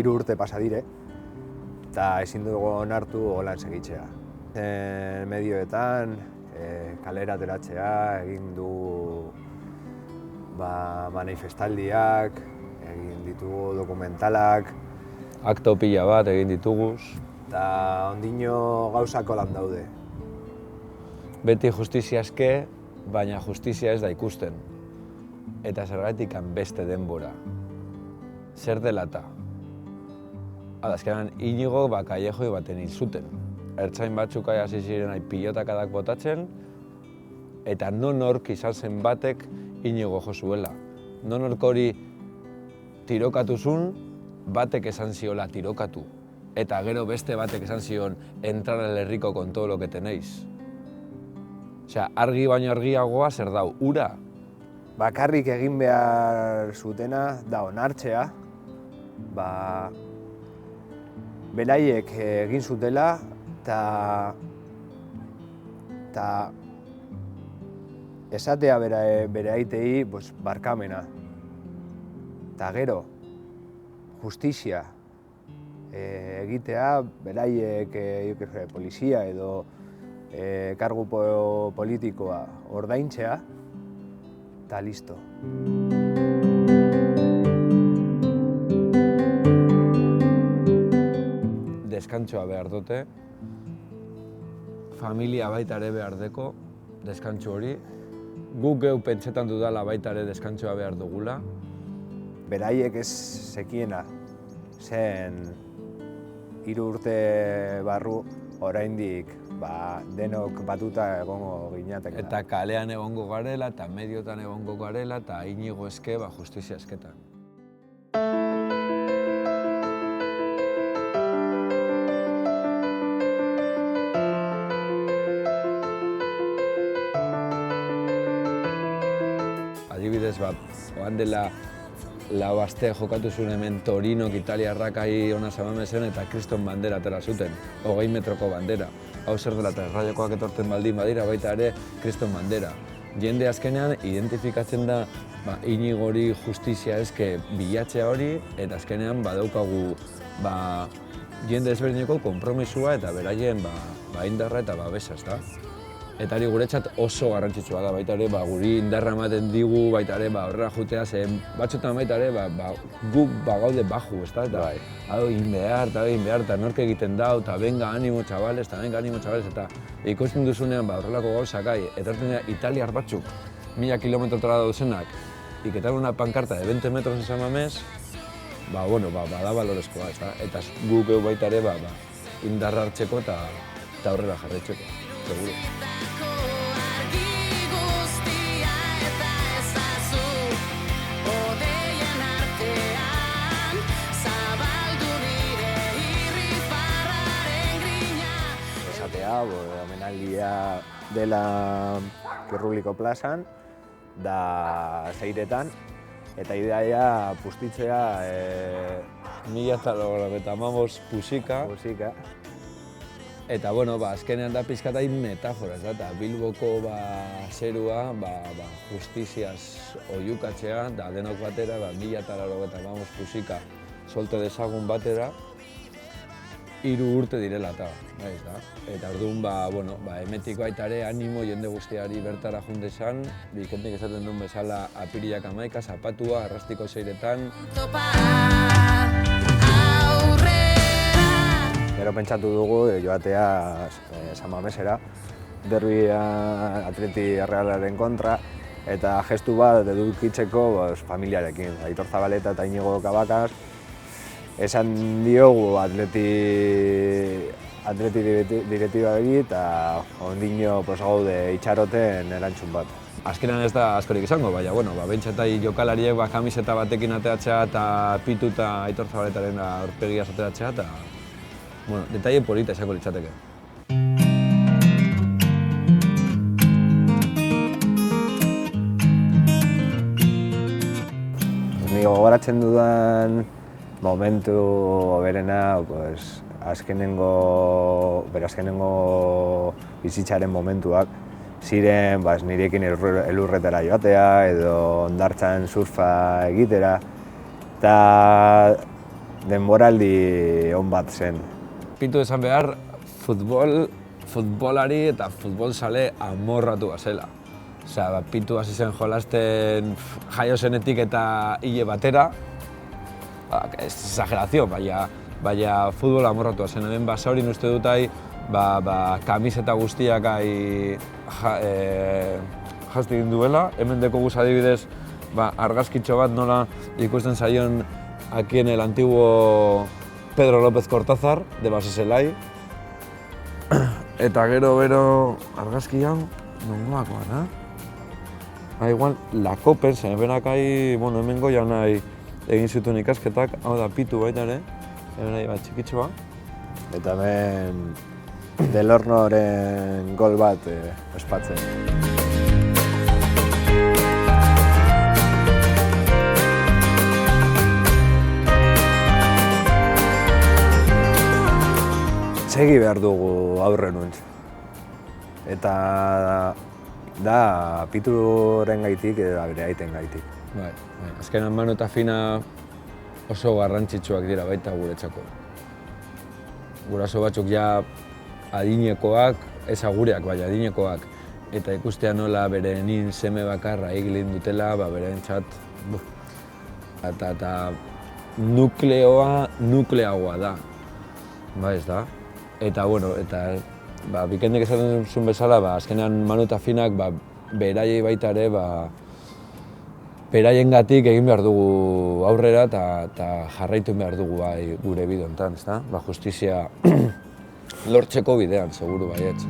3 urte pasa dire, eta ezin dugu onartu holan segitzea. Medioetan, kalera ateratzea, egin du manifestaldiak, egin ditugu dokumentalak. Akto pila bat egin dituguz. Eta ondino gauzako lan daude. Beti justizia eske, baina justizia ez da ikusten. Eta zergatik beste denbora. Zer delata? Azkenan, Inigo kallejoi baten hil zuten. Ertzain batzuk hasi ziren pilotakadak botatzen, eta nonork izan zen batek Inigo jo zuela. Nonork hori tirokatuzun, batek esan ziola tirokatu. Eta gero beste batek esan zion entrar al herriko con todo lo que tenéis. Osea, argi baino argiagoa zer dau, ura. Bakarrik egin behar zutena da onartzea, beraiek egin zutela eta esatea bere aitei barkamena. Eta gero, justizia egitea, beraiek polizia edo kargu politikoa ordaintzea, eta listo. Deskantsoa behar dute, familia baita ere behar deko, deskantso hori. Guk geu pentsetan dudala baita ere deskantsoa behar dugula. Beraiek ez zekiena zen 3 urte barru oraindik denok batuta egongo ginateke. Eta kalean egongo garela, eta mediotan egongo garela, eta Inigo eske, justizia esketan. Adibidez, oan dela 4 aste jokatu zuen hemen Torinok italiarrak hona Samamezen eta Kriston bandera atera zuten, 20 metroko bandera. Hau zer dela eta erraiokoak etortzen baldin badira baita ere Kriston bandera. Jende azkenean identifikatzen da Inigori justizia eske bilatzea hori, eta azkenean badaukagu jende ezberdineko konpromisua eta beraien indarra eta babesa, ezta? Eta hori guretzat oso garrantzitsua da, baita ere guri indarra ematen digu, baita ere horrela jutea, zen batzutan baita ere guk gaude baju, ezta? Eta hau egin behar, eta nork egiten dau, eta benga animo chavales, eta ikusten duzunean horrelako gauzak, etortzen dira italiar batzuk, 1000 kilometrotara dauzenak, iketan una pankarta de 20 metros en San Mamés, bada balorezkoa, ezta? Eta guk baita ere indarra hartzeko eta aurrera jarraitzeko, seguro. Omenaldia dela Kirruliko plazan, da Zeiretan, eta ideia pustitzea 1995 pusika. Eta, azkenean da pizkatain metafora, eta Bilboko zerua justiziaz oiukatzea, da denok batera, 1995 pusika solte dezagun batera, 3 urte direla eta orduan, emetik baita ere animo jende guztiari bertara jundezan, bikentik esaten duen bezala apirilak 11, zapatua, arrastiko Zeiretan. Gero pentsatu dugu joatea San Mamesera, derbi Atleti Errealaren kontra, eta gestu bat edukitzeko familiarekin, Aitor Zabaleta eta Inigo Cabacas. Esan diogu Atleti direktibari eta ondino gaude itxaroten erantzun bat. Azkenean ez da askorik izango, baina, bentsatai jokalariek kamiseta batekin ateratzea eta pitu eta Aitor Zabaletaren aurpegiaz ateratzea eta, detaile polita izango litzateke. Ni gogoratzen dudan momentu berena, azkenengo bizitzaren momentuak ziren nirekin elurretara joatea edo hondartzan surfa egitera. Eta denboraldi on bat zen. Pitu esan behar, futbolari eta futbolzale amorratu zela. Osea, Pitu hasi zen jolasten jaio zenetik eta hile batera. Ez exagerazio, baina futbol amorratu zen. Hemen Basaurin uste dut kamiseta guztiak jazti egin duela. Hemen dekoguz adibidez, argazkitxo bat nola ikusten zaion akien el antiguo Pedro López Cortázar, de Baseselai. Eta gero argazkian, nongoakoa, da? Igual, Lakopen, zen benak hemen goian egin zituen ikasketak, hau da Pitu baita ere, hemen bat txikitxoa. Eta hemen Delornoren gol bat ospatzen. Segi behar dugu aurrenuntz. Eta da Pituren gaitik edo bere aiten gaitik. Azkenan Manu eta Fina oso garrantzitsuak dira baita guretzako. Guraso batzuk ja adinekoak, ez agureak, baina adinekoak. Eta ikustea nola berenin seme bakarra egilin dutela, berentzat. Eta nukleagoa da. Ez da. Eta, Bikendek esaten zuen bezala, azkenean Manu eta Finak beraiei baita ere, beraiengatik egin behar dugu aurrera eta jarraitu behar dugu gure bide honetan, justizia lortzeko bidean, seguru baietz.